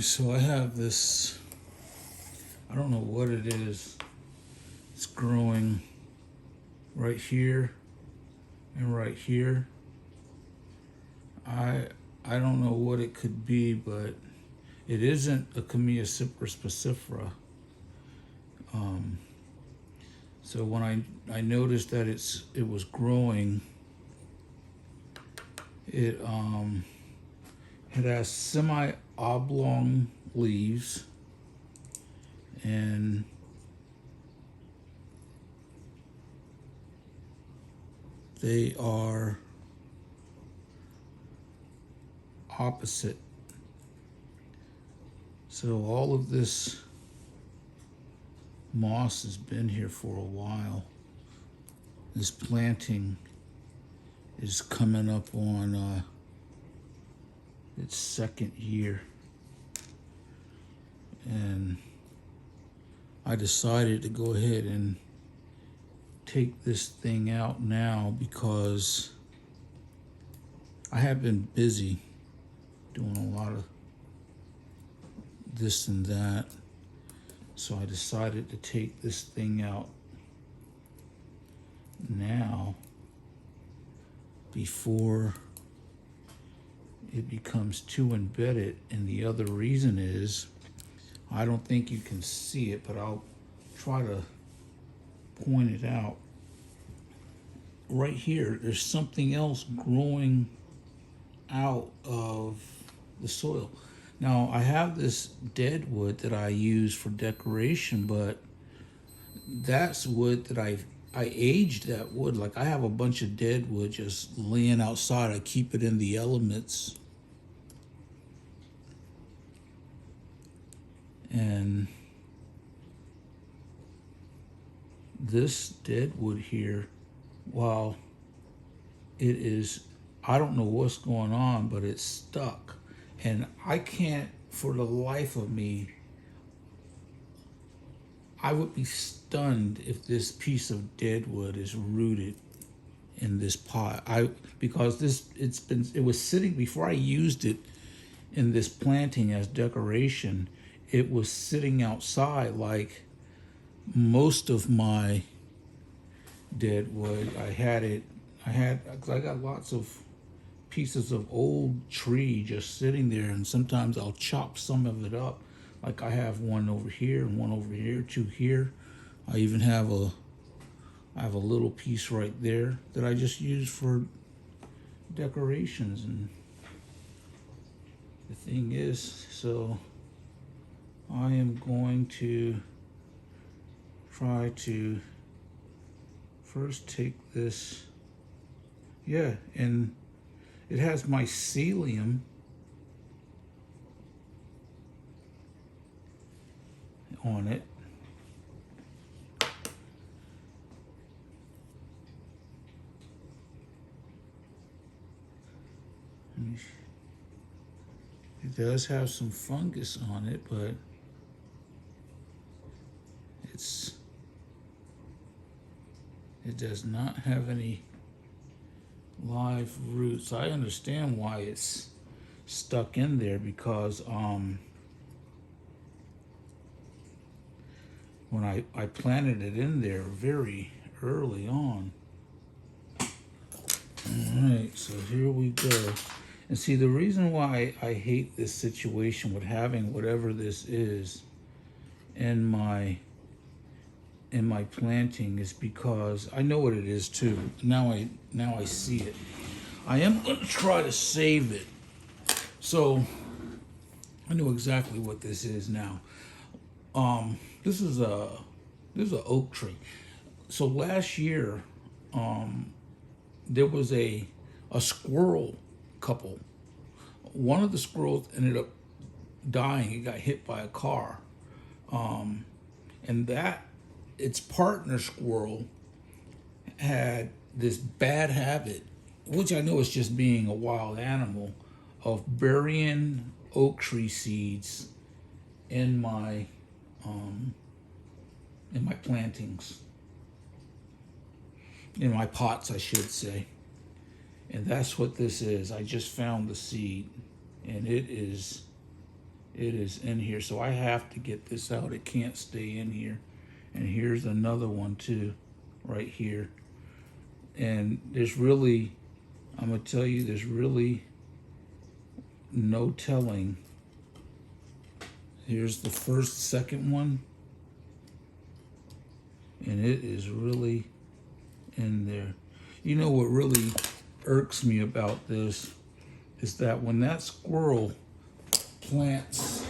Alright, so I have this, I don't know what it is. It's growing right here and right here. I don't know what it could be, but it isn't a Chamaecyparis Pisifera. So when I noticed that it was growing, it has semi-oblong leaves, and they are opposite. So all of this moss has been here for a while. This planting is coming up on its second year. And I decided to go ahead and take this thing out now because I have been busy doing a lot of this and that. So I decided to take this thing out now before it becomes too embedded. And the other reason is, I don't think you can see it, but I'll try to point it out. Right here, there's something else growing out of the soil. Now, I have this dead wood that I use for decoration, but that's wood that I aged that wood. Like, I have a bunch of dead wood just laying outside. I keep it in the elements. And this dead wood here, while it is, I don't know what's going on, but it's stuck. And I can't, for the life of me, I would be stunned if this piece of dead wood is rooted in this pot. Because it was sitting, before I used it in this planting as decoration, it was sitting outside like most of my dead wood. I got lots of pieces of old tree just sitting there, and sometimes I'll chop some of it up. Like, I have one over here and one over here, two here. I even have a little piece right there that I just use for decorations. And the thing is, so I am going to try to first take this, and it has mycelium on it. It does have some fungus on it, but it does not have any live roots. I understand why it's stuck in there, because when I planted it in there very early on. Alright, so here we go. And see, the reason why I hate this situation with having whatever this is in my planting is because I know what it is too. Now I see it. I am going to try to save it. So I know exactly what this is now. This is an oak tree. So last year, there was a squirrel couple. One of the squirrels ended up dying. He got hit by a car, and its partner squirrel had this bad habit, which I know is just being a wild animal, of burying oak tree seeds in my plantings, in my pots, I should say. And that's what this is. I just found the seed, and it is It is in here, so I have to get this out. It can't stay in here. And here's another one too, right here. And there's really, I'm gonna tell you, there's really no telling. Here's the second one, and it is really in there. You know what really irks me about this is that when that squirrel plants,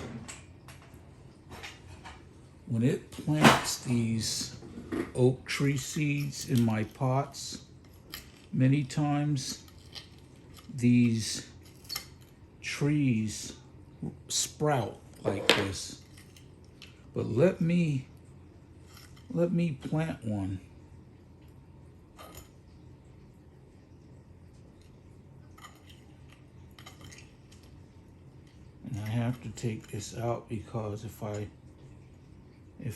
when it plants these oak tree seeds in my pots, many times these trees sprout like this. But let me plant one. And I have to take this out because if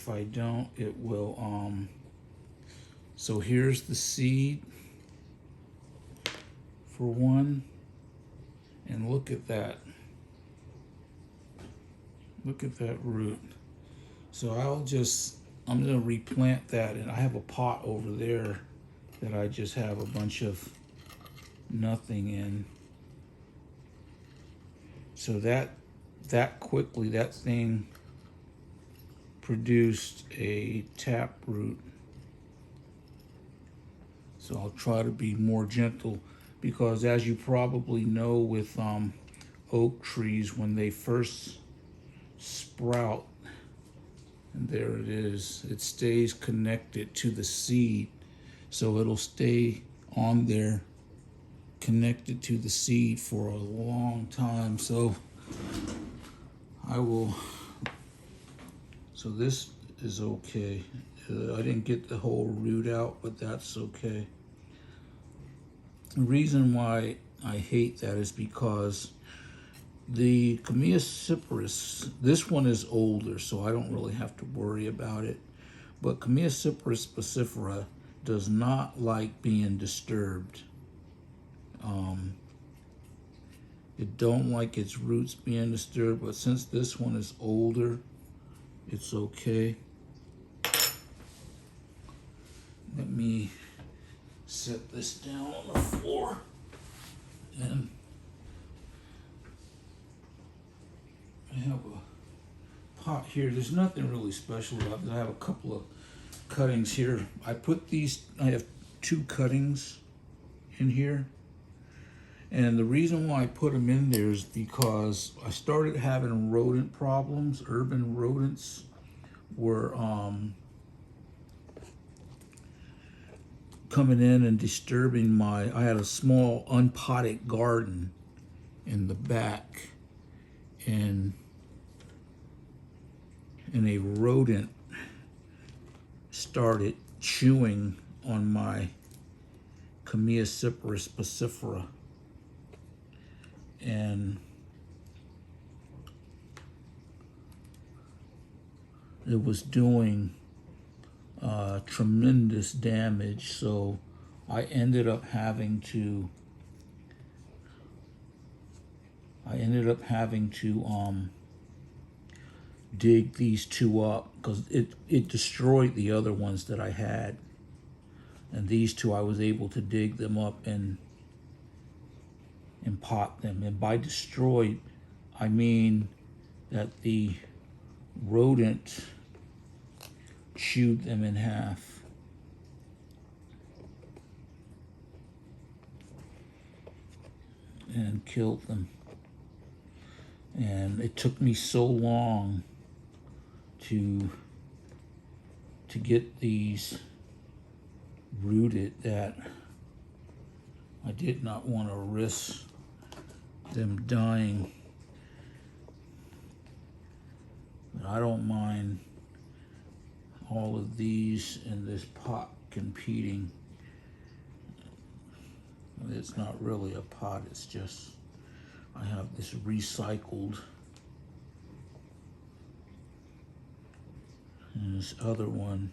I don't, it will, so here's the seed for one, and look at that. Look at that root. So I'm gonna replant that, and I have a pot over there that I just have a bunch of nothing in. So that quickly, that thing produced a taproot. So I'll try to be more gentle, because as you probably know with oak trees, when they first sprout, and there it is, it stays connected to the seed. So it'll stay on there connected to the seed for a long time. So so this is okay. I didn't get the whole root out, but that's okay. The reason why I hate that is because the Chamaecyparis, this one is older, so I don't really have to worry about it. But Chamaecyparis Pisifera does not like being disturbed. It don't like its roots being disturbed, but since this one is older, it's okay. Let me set this down on the floor, and I have a pot here. There's nothing really special about it. I have a couple of cuttings here. I have 2 cuttings in here. And the reason why I put them in there is because I started having rodent problems. Urban rodents were coming in and disturbing I had a small unpotted garden in the back, and a rodent started chewing on my Chamaecyparis Pisifera. And it was doing tremendous damage. So I ended up having to dig these 2 up, because it destroyed the other ones that I had. And these 2, I was able to dig them up and pot them. And by destroyed, I mean that the rodent chewed them in half. And killed them. And it took me so long to get these rooted that I did not want to risk them dying. But I don't mind all of these in this pot competing. It's not really a pot, it's just I have this recycled, and this other one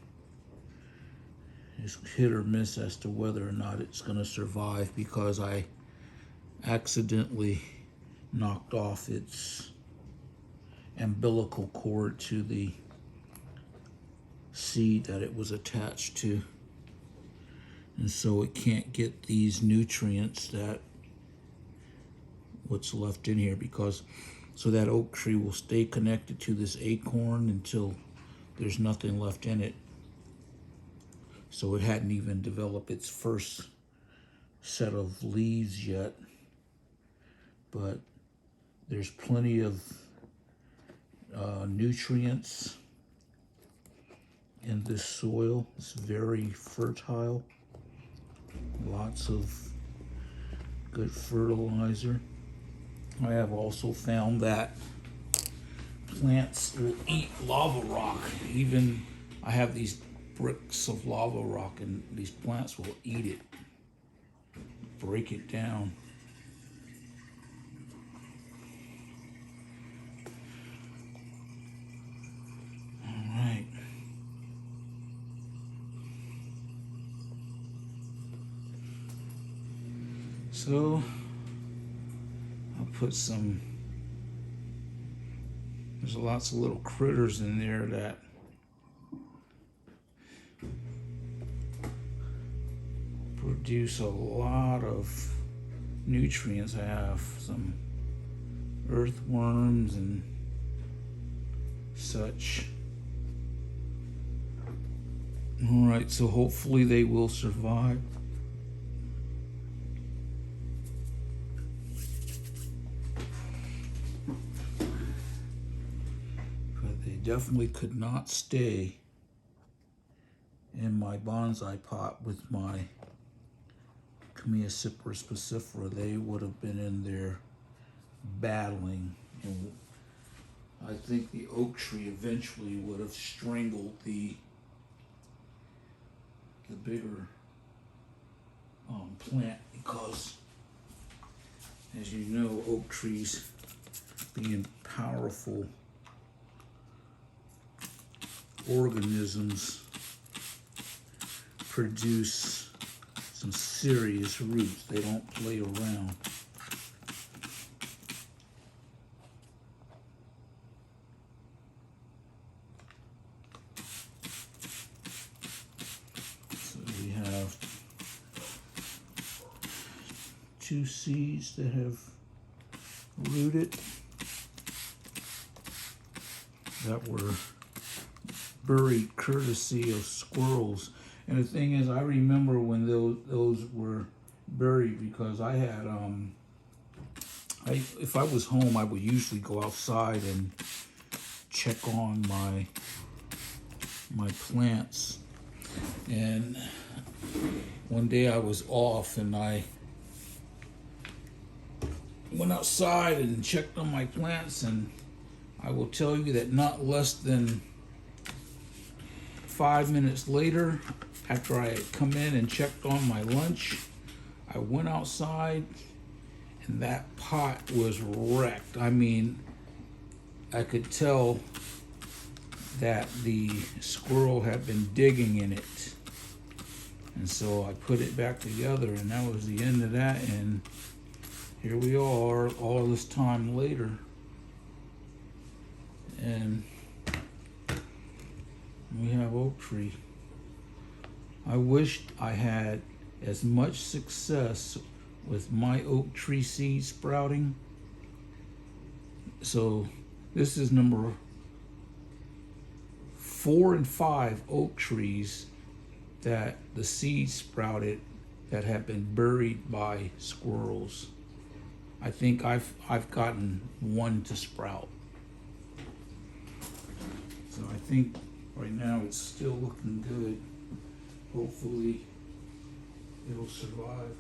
is hit or miss as to whether or not it's going to survive, because I accidentally knocked off its umbilical cord to the seed that it was attached to. And so it can't get these nutrients that what's left in here, because so that oak tree will stay connected to this acorn until there's nothing left in it. So it hadn't even developed its first set of leaves yet, but there's plenty of nutrients in this soil. It's very fertile, lots of good fertilizer. I have also found that plants will eat lava rock. Even I have these bricks of lava rock, and these plants will eat it, break it down. All right. So I'll put some, there's lots of little critters in there that produce a lot of nutrients. I have some earthworms and such. All right, so hopefully they will survive. But they definitely could not stay in my bonsai pot with my Chamaecyparis Pisifera. They would have been in there battling, and I think the oak tree eventually would have strangled the bigger plant, because as you know, oak trees, being powerful organisms, produce some serious roots. They don't play around. So we have 2 seeds that have rooted, that were buried courtesy of squirrels. And the thing is, I remember when those were buried, because I had if I was home, I would usually go outside and check on my plants. And one day I was off, and I went outside and checked on my plants, and I will tell you that not less than 5 minutes later, after I had come in and checked on my lunch, I went outside, and that pot was wrecked. I mean, I could tell that the squirrel had been digging in it. And so I put it back together, and that was the end of that. And here we are all this time later. And we have oak tree. I wished I had as much success with my oak tree seed sprouting. So this is number 4 and 5 oak trees that the seeds sprouted that have been buried by squirrels. I think I've gotten 1 to sprout. So I think right now it's still looking good. Hopefully it'll survive.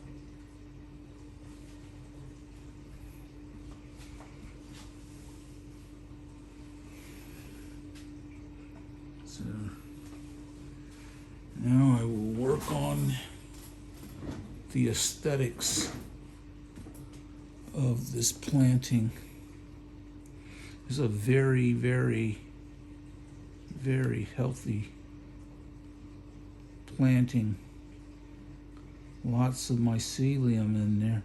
So now I will work on the aesthetics of this planting. It's a very, very, very healthy planting. Lots of mycelium in there.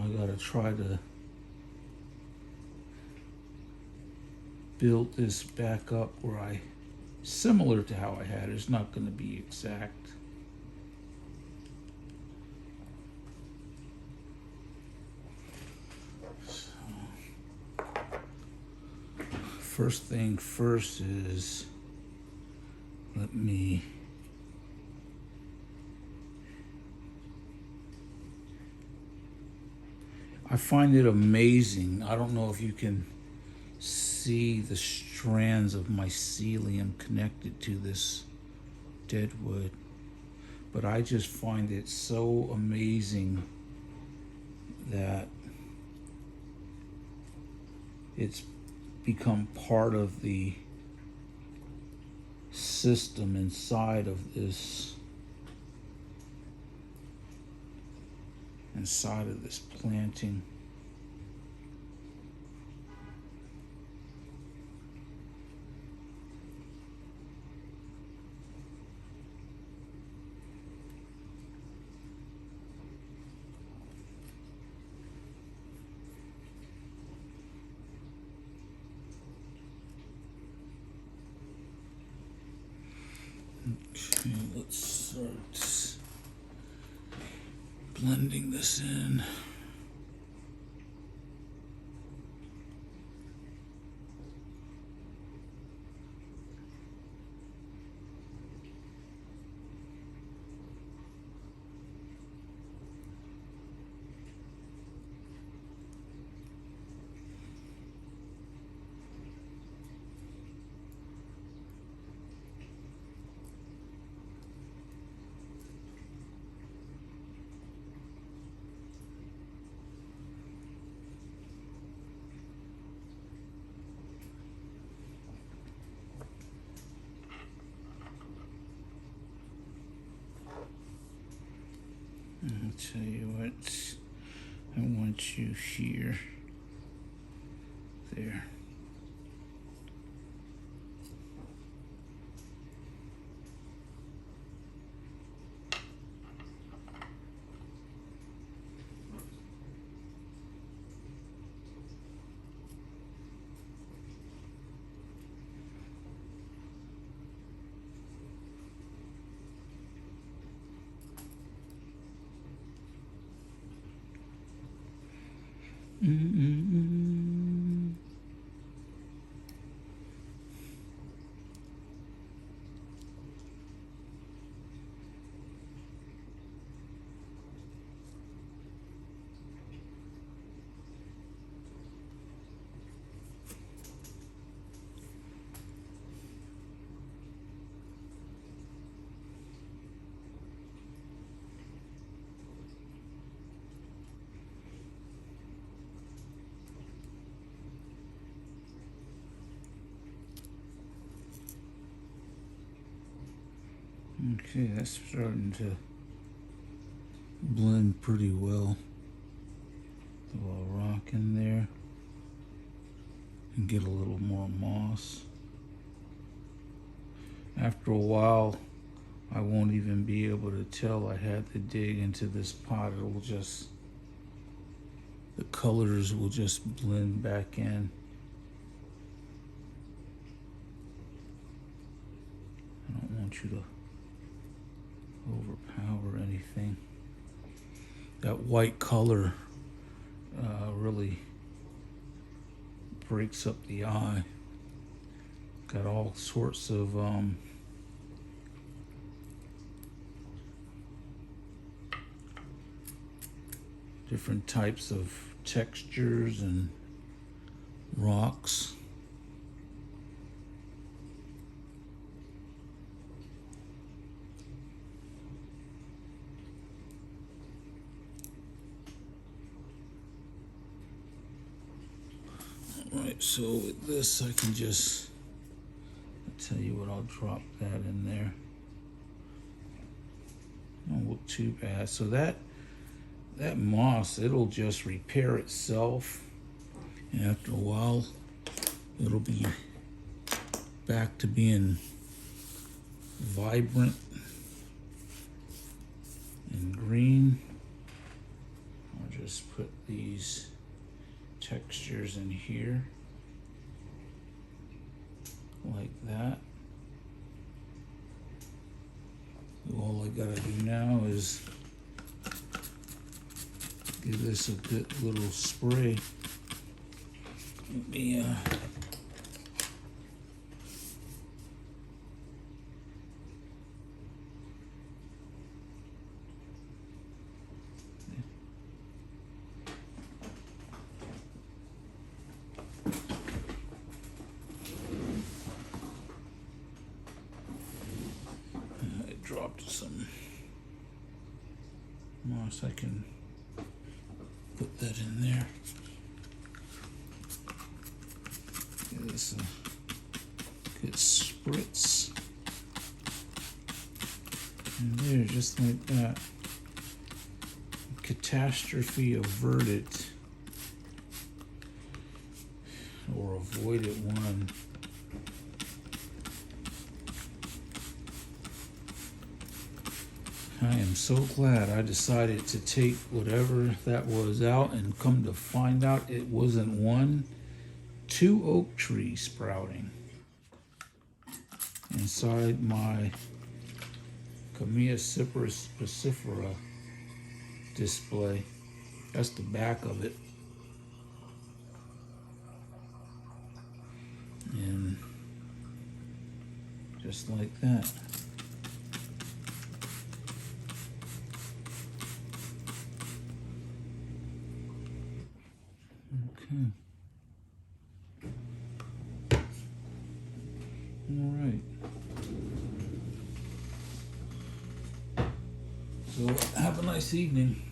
I gotta try to build this back up where similar to how I had it. It's not gonna be exact. First thing first is, I find it amazing. I don't know if you can see the strands of mycelium connected to this dead wood, but I just find it so amazing that it's become part of the system inside of this planting. Okay, let's start blending this in. I'll tell you what, I want you here, there. Okay, that's starting to blend pretty well. A little rock in there and get a little more moss. After a while, I won't even be able to tell I had to dig into this pot. It'll just, the colors will just blend back in. I don't want you to overpower anything. That white color really breaks up the eye. Got all sorts of different types of textures and rocks. Alright, so with this I can just, I'll tell you what, I'll drop that in there. Don't look too bad. So that moss, it'll just repair itself, and after a while it'll be back to being vibrant and green. I'll just put these textures in here like that. All I gotta do now is give this a good little spray. Let me I dropped some moss. I can put that in there. Give this a good spritz. And there, just like that. Catastrophe averted. Or avoided one. I am so glad I decided to take whatever that was out, and come to find out it wasn't one, 2 oak trees sprouting inside my Chamaecyparis Pisifera display. That's the back of it. And just like that. Okay. All right. So have a nice evening.